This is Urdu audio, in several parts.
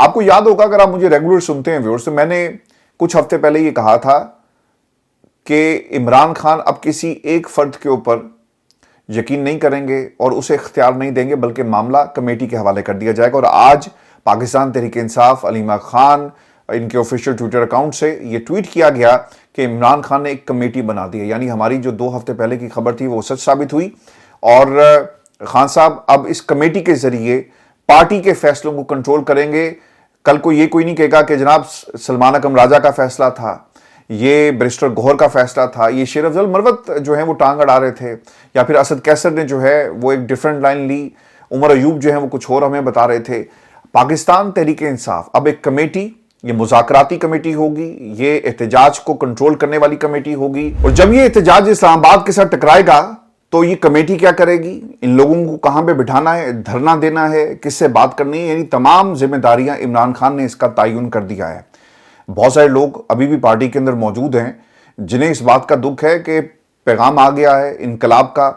آپ کو یاد ہوگا اگر آپ مجھے ریگولر سنتے ہیں ویورز، تو میں نے کچھ ہفتے پہلے یہ کہا تھا کہ عمران خان اب کسی ایک فرد کے اوپر یقین نہیں کریں گے اور اسے اختیار نہیں دیں گے، بلکہ معاملہ کمیٹی کے حوالے کر دیا جائے گا۔ اور آج پاکستان تحریک انصاف، علیمہ خان، ان کے آفیشیل ٹویٹر اکاؤنٹ سے یہ ٹویٹ کیا گیا کہ عمران خان نے ایک کمیٹی بنا دی ہے، یعنی ہماری جو 2 ہفتے پہلے کی خبر تھی وہ سچ ثابت ہوئی، اور خان صاحب اب اس کمیٹی کے ذریعے پارٹی کے فیصلوں کو کنٹرول کریں گے۔ کل کو یہ کوئی نہیں کہے گا کہ جناب سلمان اکرم راجہ کا فیصلہ تھا، یہ بیرسٹر گوہر کا فیصلہ تھا، یہ شیر افضل مروت جو ہیں وہ ٹانگ اڑا رہے تھے، یا پھر اسد کیسر نے جو ہے وہ ایک ڈیفرنٹ لائن لی، عمر ایوب جو ہیں وہ کچھ اور ہمیں بتا رہے تھے۔ پاکستان تحریک انصاف اب ایک کمیٹی، یہ مذاکراتی کمیٹی ہوگی، یہ احتجاج کو کنٹرول کرنے والی کمیٹی ہوگی، اور جب یہ احتجاج اسلام آباد کے ساتھ ٹکرائے گا تو یہ کمیٹی کیا کرے گی، ان لوگوں کو کہاں پہ بٹھانا ہے، دھرنا دینا ہے، کس سے بات کرنی ہے، یعنی تمام ذمہ داریاں عمران خان نے اس کا تعین کر دیا ہے۔ بہت سارے لوگ ابھی بھی پارٹی کے اندر موجود ہیں جنہیں اس بات کا دکھ ہے کہ پیغام آ گیا ہے انقلاب کا،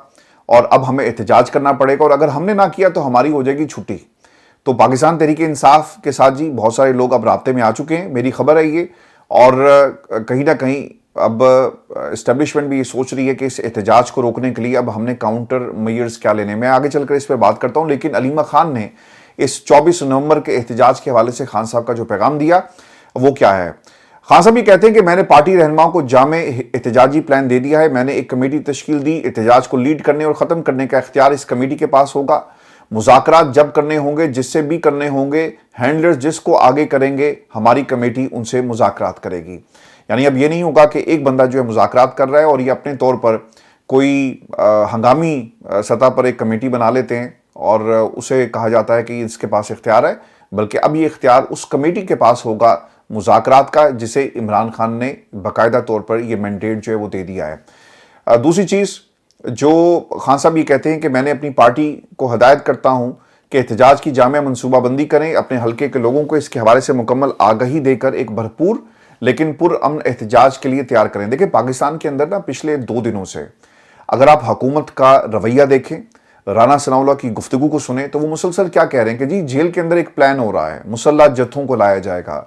اور اب ہمیں احتجاج کرنا پڑے گا، اور اگر ہم نے نہ کیا تو ہماری ہو جائے گی چھٹی۔ تو پاکستان تحریک انصاف کے ساتھ جی بہت سارے لوگ اب رابطے میں آ چکے ہیں، میری خبر ہے یہ، اور کہیں نہ کہیں اب اسٹیبلشمنٹ بھی یہ سوچ رہی ہے کہ اس احتجاج کو روکنے کے لیے اب ہم نے کاؤنٹر میئرز کیا لینے۔ میں آگے چل کر اس پہ بات کرتا ہوں، لیکن علیمہ خان نے اس 24 نومبر کے احتجاج کے حوالے سے خان صاحب کا جو پیغام دیا وہ کیا ہے؟ خان صاحب یہ کہتے ہیں کہ میں نے پارٹی رہنماؤں کو جامع احتجاجی پلان دے دیا ہے، میں نے ایک کمیٹی تشکیل دی، احتجاج کو لیڈ کرنے اور ختم کرنے کا اختیار اس کمیٹی کے پاس ہوگا، مذاکرات جب کرنے ہوں گے، جس سے بھی کرنے ہوں گے، ہینڈلرز جس کو آگے کریں گے، ہماری کمیٹی ان سے مذاکرات کرے گی۔ یعنی اب یہ نہیں ہوگا کہ ایک بندہ جو ہے مذاکرات کر رہا ہے اور یہ اپنے طور پر کوئی ہنگامی سطح پر ایک کمیٹی بنا لیتے ہیں اور اسے کہا جاتا ہے کہ اس کے پاس اختیار ہے، بلکہ اب یہ اختیار اس کمیٹی کے پاس ہوگا مذاکرات کا، جسے عمران خان نے باقاعدہ طور پر یہ مینڈیٹ جو ہے وہ دے دیا ہے۔ دوسری چیز جو خان صاحب یہ کہتے ہیں کہ میں نے اپنی پارٹی کو ہدایت کرتا ہوں کہ احتجاج کی جامع منصوبہ بندی کریں، اپنے حلقے کے لوگوں کو اس کے حوالے سے مکمل آگہی دے کر ایک بھرپور لیکن پرامن احتجاج کے لیے تیار کریں۔ دیکھیں پاکستان کے اندر پچھلے 2 دنوں سے اگر آپ حکومت کا رویہ دیکھیں، رانا ثناء اللہ کی گفتگو کو سنیں، تو وہ مسلسل کیا کہہ رہے ہیں کہ جی جیل کے اندر ایک پلان ہو رہا ہے، مسلح جتھوں کو لایا جائے گا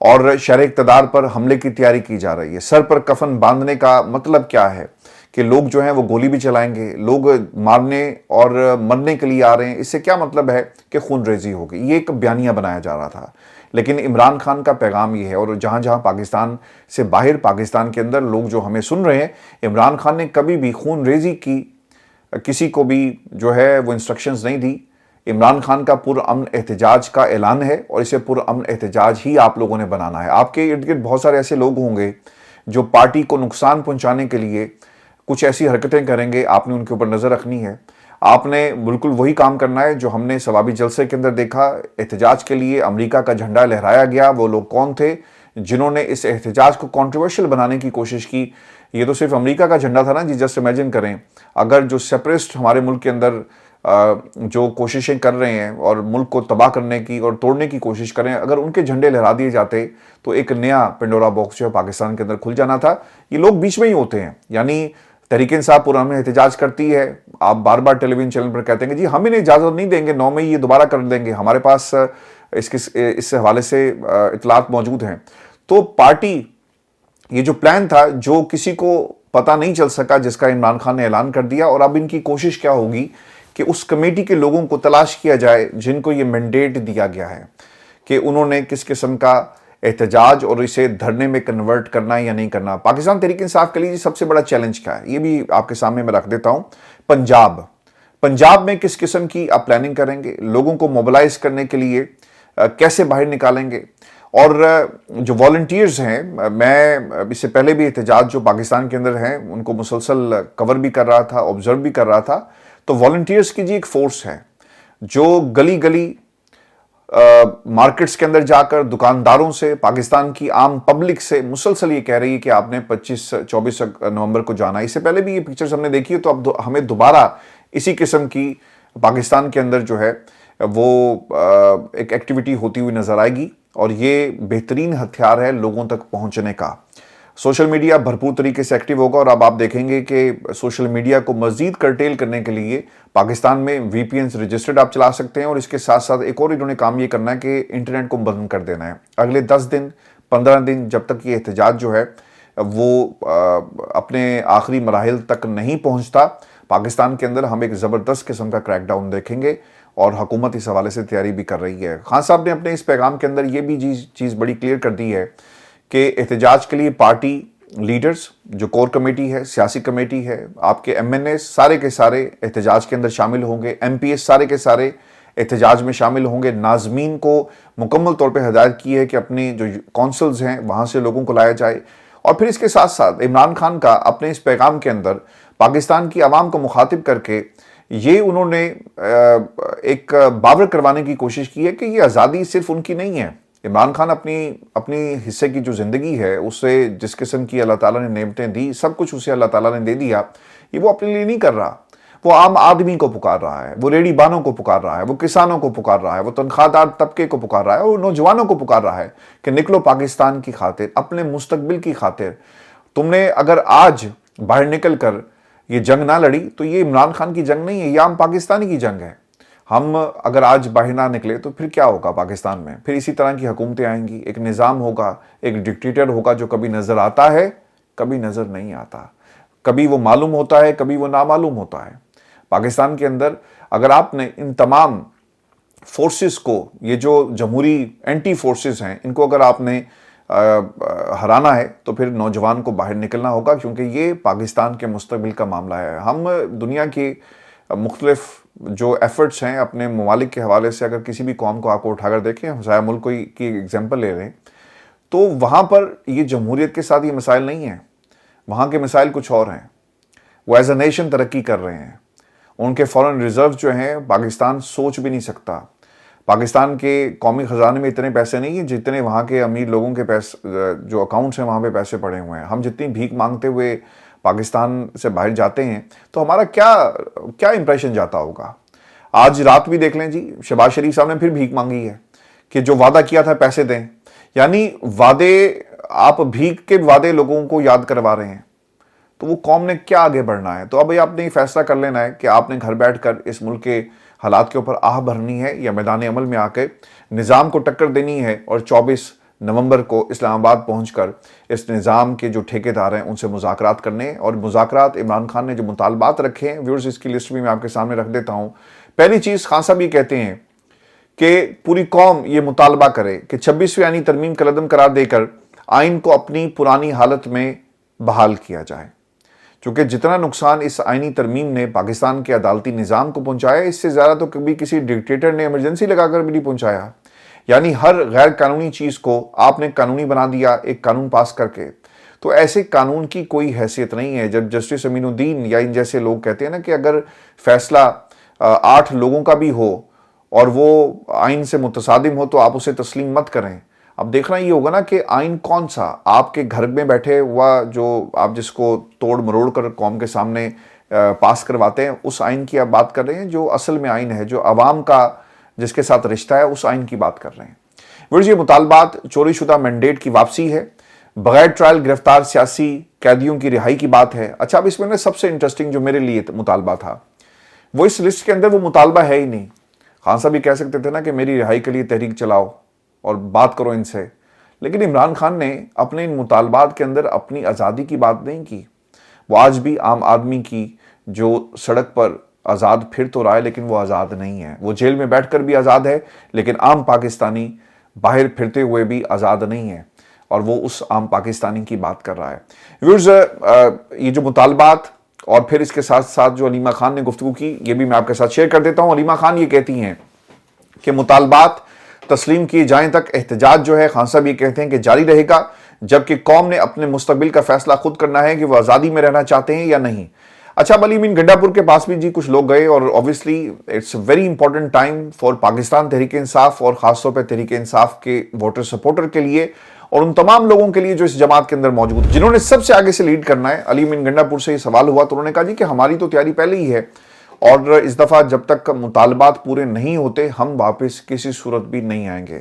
اور شہر اقتدار پر حملے کی تیاری کی جا رہی ہے۔ سر پر کفن باندھنے کا مطلب کیا ہے کہ لوگ جو ہیں وہ گولی بھی چلائیں گے، لوگ مارنے اور مرنے کے لیے آ رہے ہیں، اس سے کیا مطلب ہے کہ خون ریزی ہوگی۔ یہ ایک بیانیہ بنایا جا رہا تھا، لیکن عمران خان کا پیغام یہ ہے، اور جہاں جہاں پاکستان سے باہر، پاکستان کے اندر لوگ جو ہمیں سن رہے ہیں، عمران خان نے کبھی بھی خون ریزی کی کسی کو بھی جو ہے وہ انسٹرکشنز نہیں دی۔ عمران خان کا پرامن احتجاج کا اعلان ہے، اور اسے پرامن احتجاج ہی آپ لوگوں نے بنانا ہے۔ آپ کے ارد گرد بہت سارے ایسے لوگ ہوں گے جو پارٹی کو نقصان پہنچانے کے لیے کچھ ایسی حرکتیں کریں گے، آپ نے ان کے اوپر نظر رکھنی ہے۔ آپ نے بالکل وہی کام کرنا ہے جو ہم نے ثوابی جلسے کے اندر دیکھا۔ احتجاج کے لیے امریکہ کا جھنڈا لہرایا گیا، وہ لوگ کون تھے جنہوں نے اس احتجاج کو کنٹروورشل بنانے کی کوشش کی؟ یہ تو صرف امریکہ کا جھنڈا تھا نا جی، جسٹ امیجن کریں اگر جو سیپریسٹ ہمارے ملک کے اندر جو کوششیں کر رہے ہیں اور ملک کو تباہ کرنے کی اور توڑنے کی کوشش کریں، اگر ان کے جھنڈے لہرا دیے جاتے تو ایک نیا پنڈورا باکس جو ہے پاکستان کے اندر کھل جانا تھا۔ یہ لوگ بیچ میں ہی ہوتے ہیں، یعنی تحریک انصاف پرامن احتجاج کرتی ہے، آپ بار بار ٹیلی ویژن چینل پر کہتے ہیں کہ جی ہم انہیں اجازت نہیں دیں گے، 9 مئی یہ دوبارہ کر دیں گے، ہمارے پاس اس حوالے سے اطلاعات موجود ہیں۔ تو پارٹی یہ جو پلان تھا جو کسی کو پتہ نہیں چل سکا، جس کا عمران خان نے اعلان کر دیا، اور اب ان کی کوشش کیا ہوگی کہ اس کمیٹی کے لوگوں کو تلاش کیا جائے جن کو یہ مینڈیٹ دیا گیا ہے کہ انہوں نے کس قسم کا احتجاج اور اسے دھرنے میں کنورٹ کرنا ہے یا نہیں کرنا۔ پاکستان تحریک انصاف کے لیے سب سے بڑا چیلنج کیا ہے، یہ بھی آپ کے سامنے میں رکھ دیتا ہوں۔ پنجاب میں کس قسم کی آپ پلاننگ کریں گے، لوگوں کو موبلائز کرنے کے لیے کیسے باہر نکالیں گے، اور جو والنٹیئرز ہیں، میں اس سے پہلے بھی احتجاج جو پاکستان کے اندر ہیں ان کو مسلسل کور بھی کر رہا تھا، آبزرو بھی کر رہا تھا، تو والنٹیئرز کی جی ایک فورس ہے جو گلی گلی مارکیٹس کے اندر جا کر دکانداروں سے، پاکستان کی عام پبلک سے مسلسل یہ کہہ رہی ہے کہ آپ نے 24 نومبر کو جانا ہے۔ اس سے پہلے بھی یہ پکچرز ہم نے دیکھی ہے، تو اب ہمیں دوبارہ اسی قسم کی پاکستان کے اندر جو ہے وہ ایک ایکٹیویٹی ہوتی ہوئی نظر آئے گی، اور یہ بہترین ہتھیار ہے لوگوں تک پہنچنے کا۔ سوشل میڈیا بھرپور طریقے سے ایکٹیو ہوگا اور اب آپ دیکھیں گے کہ سوشل میڈیا کو مزید کرٹیل کرنے کے لیے پاکستان میں وی پی اینز رجسٹرڈ آپ چلا سکتے ہیں، اور اس کے ساتھ ساتھ ایک اور انہوں نے کام یہ کرنا ہے کہ انٹرنیٹ کو بند کر دینا ہے۔ اگلے 10 دن 15 دن جب تک یہ احتجاج جو ہے وہ اپنے آخری مراحل تک نہیں پہنچتا، پاکستان کے اندر ہم ایک زبردست قسم کا کریک ڈاؤن دیکھیں گے، اور حکومت اس حوالے سے تیاری بھی کر رہی ہے۔ خان صاحب نے اپنے اس پیغام کے اندر یہ بھی چیز بڑی کلیئر کر دی ہے کہ احتجاج کے لیے پارٹی لیڈرز، جو کور کمیٹی ہے، سیاسی کمیٹی ہے، آپ کے ایم این اے سارے کے سارے احتجاج کے اندر شامل ہوں گے، ایم پی ایس سارے کے سارے احتجاج میں شامل ہوں گے۔ ناظمین کو مکمل طور پہ ہدایت کی ہے کہ اپنے جو کونسلز ہیں وہاں سے لوگوں کو لایا جائے، اور پھر اس کے ساتھ ساتھ عمران خان کا اپنے اس پیغام کے اندر پاکستان کی عوام کو مخاطب کر کے یہ انہوں نے ایک باور کروانے کی کوشش کی ہے کہ یہ آزادی صرف ان کی نہیں ہے۔ عمران خان اپنی حصے کی جو زندگی ہے، اسے جس قسم کی اللہ تعالیٰ نے نعمتیں دی، سب کچھ اسے اللہ تعالیٰ نے دے دیا، یہ وہ اپنے لیے نہیں کر رہا، وہ عام آدمی کو پکار رہا ہے، وہ ریڑھی بانوں کو پکار رہا ہے، وہ کسانوں کو پکار رہا ہے، وہ تنخواہ دار طبقے کو پکار رہا ہے، اور نوجوانوں کو پکار رہا ہے کہ نکلو پاکستان کی خاطر، اپنے مستقبل کی خاطر۔ تم نے اگر آج باہر نکل کر یہ جنگ نہ لڑی تو یہ عمران خان کی جنگ نہیں ہے، یہ عام پاکستانی کی جنگ ہے۔ ہم اگر آج باہر نہ نکلے تو پھر کیا ہوگا پاکستان میں؟ پھر اسی طرح کی حکومتیں آئیں گی، ایک نظام ہوگا، ایک ڈکٹیٹر ہوگا جو کبھی نظر آتا ہے، کبھی نظر نہیں آتا، کبھی وہ معلوم ہوتا ہے، کبھی وہ نامعلوم ہوتا ہے۔ پاکستان کے اندر اگر آپ نے ان تمام فورسز کو، یہ جو جمہوری اینٹی فورسز ہیں، ان کو اگر آپ نے ہرانا ہے تو پھر نوجوان کو باہر نکلنا ہوگا، کیونکہ یہ پاکستان کے مستقبل کا معاملہ ہے۔ ہم دنیا کی مختلف جو ایفرٹس ہیں اپنے ممالک کے حوالے سے، اگر کسی بھی قوم کو آپ کو اٹھا کر دیکھیں، ہمسایہ ملک کی ایگزامپل لے لیں، تو وہاں پر یہ جمہوریت کے ساتھ یہ مسائل نہیں ہیں، وہاں کے مسائل کچھ اور ہیں۔ وہ ایز اے نیشن ترقی کر رہے ہیں، ان کے فورن ریزرو جو ہیں پاکستان سوچ بھی نہیں سکتا۔ پاکستان کے قومی خزانے میں اتنے پیسے نہیں ہیں جتنے وہاں کے امیر لوگوں کے پیسے جو اکاؤنٹس ہیں وہاں پہ پیسے پڑے ہوئے ہیں۔ ہم جتنی بھیک مانگتے ہوئے پاکستان سے باہر جاتے ہیں تو ہمارا کیا امپریشن جاتا ہوگا۔ آج رات بھی دیکھ لیں جی، شہباز شریف صاحب نے پھر بھیک مانگی ہے کہ جو وعدہ کیا تھا پیسے دیں، یعنی وعدے، آپ بھیک کے وعدے لوگوں کو یاد کروا رہے ہیں، تو وہ قوم نے کیا آگے بڑھنا ہے؟ تو اب آپ نے یہ فیصلہ کر لینا ہے کہ آپ نے گھر بیٹھ کر اس ملک کے حالات کے اوپر آہ بھرنی ہے، یا میدان عمل میں آ کے نظام کو ٹکر دینی ہے، اور 24 نومبر کو اسلام آباد پہنچ کر اس نظام کے جو ٹھیکیدار ہیں ان سے مذاکرات کرنے ہیں۔ اور مذاکرات عمران خان نے جو مطالبات رکھے ہیں، ویورز اس کی لسٹ بھی میں آپ کے سامنے رکھ دیتا ہوں۔ پہلی چیز، خان صاحب یہ کہتے ہیں کہ پوری قوم یہ مطالبہ کرے کہ 26ویں آئینی ترمیم کا عدم قرار دے کر آئین کو اپنی پرانی حالت میں بحال کیا جائے، کیونکہ جتنا نقصان اس آئینی ترمیم نے پاکستان کے عدالتی نظام کو پہنچایا، اس سے زیادہ تو کبھی کسی ڈکٹیٹر نے ایمرجنسی لگا کر بھی نہیں پہنچایا۔ یعنی ہر غیر قانونی چیز کو آپ نے قانونی بنا دیا ایک قانون پاس کر کے، تو ایسے قانون کی کوئی حیثیت نہیں ہے۔ جب جسٹس امین الدین یا ان جیسے لوگ کہتے ہیں نا کہ اگر فیصلہ 8 لوگوں کا بھی ہو اور وہ آئین سے متصادم ہو تو آپ اسے تسلیم مت کریں۔ اب دیکھنا یہ ہوگا نا کہ آئین کون سا آپ کے گھر میں بیٹھے ہوا، جو آپ جس کو توڑ مروڑ کر قوم کے سامنے پاس کرواتے ہیں، اس آئین کی آپ بات کر رہے ہیں جو اصل میں آئین ہے، جو عوام کا جس کے ساتھ رشتہ ہے، اس آئین کی بات کر رہے ہیں۔ ورز یہ مطالبات چوری شدہ مینڈیٹ کی واپسی ہے، بغیر ٹرائل گرفتار سیاسی قیدیوں کی رہائی کی بات ہے۔ اچھا، اب اس میں سب سے انٹرسٹنگ جو میرے لیے مطالبہ تھا، وہ اس لسٹ کے اندر وہ مطالبہ ہے ہی نہیں۔ خان صاحب یہ کہہ سکتے تھے نا کہ میری رہائی کے لیے تحریک چلاؤ اور بات کرو ان سے، لیکن عمران خان نے اپنے ان مطالبات کے اندر اپنی آزادی کی بات نہیں کی۔ وہ آج بھی عام آدمی کی جو سڑک پر آزاد پھر تو رہا ہے، لیکن وہ آزاد نہیں ہے۔ وہ جیل میں بیٹھ کر بھی آزاد ہے، لیکن عام پاکستانی باہر پھرتے ہوئے بھی آزاد نہیں ہے، اور وہ اس عام پاکستانی کی بات کر رہا ہے۔ ویورز، یہ جو مطالبات اور پھر اس کے ساتھ ساتھ جو علیمہ خان نے گفتگو کی، یہ بھی میں آپ کے ساتھ شیئر کر دیتا ہوں۔ علیمہ خان یہ کہتی ہیں کہ مطالبات تسلیم کیے جائیں تک احتجاج جو ہے، خان صاحب یہ کہتے ہیں کہ جاری رہے گا، جبکہ قوم نے اپنے مستقبل کا فیصلہ خود کرنا ہے کہ وہ آزادی میں رہنا چاہتے ہیں یا نہیں۔ اچھا، علی امین گنڈا پور کے پاس بھی جی کچھ لوگ گئے، اور obviously it's a very important time for Pakistan Tehreek Insaf, اور خاص طور پہ تحریک انصاف کے ووٹر سپورٹر کے لیے، اور ان تمام لوگوں کے لیے جو اس جماعت کے اندر موجود، جنہوں نے سب سے آگے سے لیڈ کرنا ہے۔ علی امین گنڈا پور سے یہ سوال ہوا تو انہوں نے کہا جی کہ ہماری تو تیاری پہلے ہی ہے، اور اس دفعہ جب تک مطالبات پورے نہیں ہوتے ہم واپس کسی صورت بھی نہیں آئیں گے۔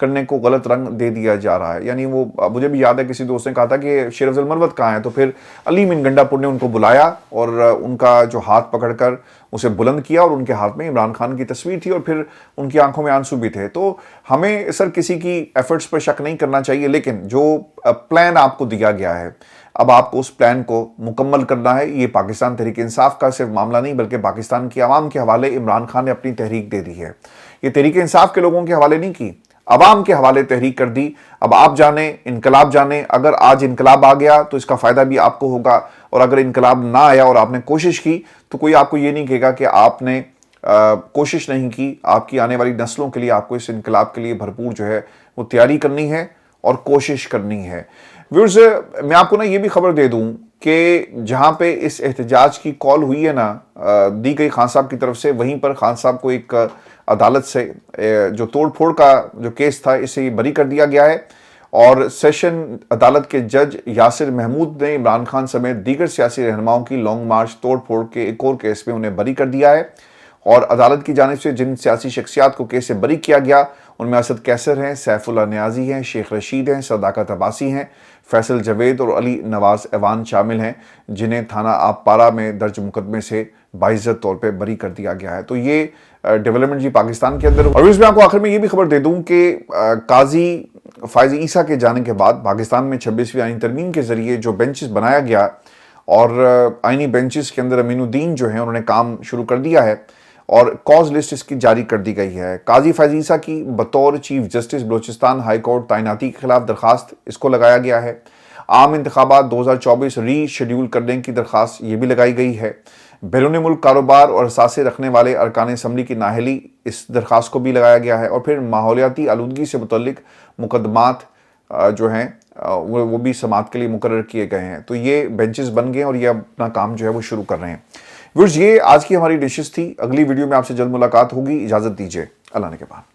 کرنے کو غلط رنگ دے دیا جا رہا ہے. یعنی وہ مجھے بھی یاد ہے کسی دوست نے کہا تھا کہ شیر افضل مروت کہاں ہے, تو پھر علی من گنڈا پور نے ان کو بلایا اور ان کا جو ہاتھ پکڑ کر اسے بلند کیا, اور ان کے ہاتھ میں عمران خان کی تصویر تھی اور پھر ان کی آنکھوں میں آنسو بھی تھے. تو ہمیں سر کسی کی ایفرٹس پر شک نہیں کرنا چاہیے, لیکن جو پلان آپ کو دیا گیا ہے اب آپ کو اس پلان کو مکمل کرنا ہے. یہ پاکستان تحریک انصاف کا صرف معاملہ نہیں بلکہ پاکستان کی عوام کے حوالے عمران خان نے اپنی تحریک دے دی ہے. یہ تحریک انصاف کے لوگوں کے حوالے نہیں کی, عوام کے حوالے تحریک کر دی. اب آپ جانیں, انقلاب جانیں, اگر آج انقلاب آ گیا تو اس کا فائدہ بھی آپ کو ہوگا, اور اگر انقلاب نہ آیا اور آپ نے کوشش کی تو کوئی آپ کو یہ نہیں کہے گا کہ آپ نے کوشش نہیں کی. آپ کی آنے والی نسلوں کے لیے آپ کو اس انقلاب کے لیے بھرپور جو ہے وہ تیاری کرنی ہے اور کوشش کرنی ہے. ویورز, میں آپ کو نا یہ بھی خبر دے دوں کہ جہاں پہ اس احتجاج کی کال ہوئی ہے نا دی گئی خان صاحب کی طرف سے, وہیں پر خان صاحب کو ایک عدالت سے جو توڑ پھوڑ کا جو کیس تھا اسے بری کر دیا گیا ہے, اور سیشن عدالت کے جج یاسر محمود نے عمران خان سمیت دیگر سیاسی رہنماؤں کی لانگ مارچ توڑ پھوڑ کے ایک اور کیس میں انہیں بری کر دیا ہے. اور عدالت کی جانب سے جن سیاسی شخصیات کو کیس سے بری کیا گیا ان میں اسد کیسر ہیں, سیف اللہ نیازی ہیں, شیخ رشید ہیں, صداقت عباسی ہیں, فیصل جوید اور علی نواز ایوان شامل ہیں, جنہیں تھانہ آپ پارہ میں درج مقدمے سے باعزت طور پہ بری کر دیا گیا ہے. تو یہ ڈیولپمنٹ جی پاکستان کے اندر. اور میں آپ کو آخر میں یہ بھی خبر دے دوں کہ قاضی فائز عیسیٰ کے جانے کے بعد پاکستان میں 26ویں آئینی ترمیم کے ذریعے جو بینچز بنایا گیا, اور آئینی بینچز کے اندر امین الدین جو ہیں انہوں نے کام شروع کر دیا ہے, اور کاز لسٹ اس کی جاری کر دی گئی ہے. قاضی فائز عیسیٰ کی بطور chief justice Balochistan high court تعیناتی کے خلاف درخواست اس کو لگایا گیا ہے. عام انتخابات 2024 ری شیڈیول کرنے کی درخواست یہ بھی لگائی گئی ہے. بیرون ملک کاروبار اور اثاثے رکھنے والے ارکان اسمبلی کی نااہلی اس درخواست کو بھی لگایا گیا ہے. اور پھر ماحولیاتی آلودگی سے متعلق مقدمات جو ہیں وہ بھی سماعت کے لیے مقرر کیے گئے ہیں. تو یہ بینچز بن گئے اور یہ اپنا کام جو ہے وہ شروع کر رہے ہیں. ویورز, یہ آج کی ہماری ڈشز تھی. اگلی ویڈیو میں آپ سے جلد ملاقات ہوگی. اجازت دیجیے, اللہ نے کے بعد.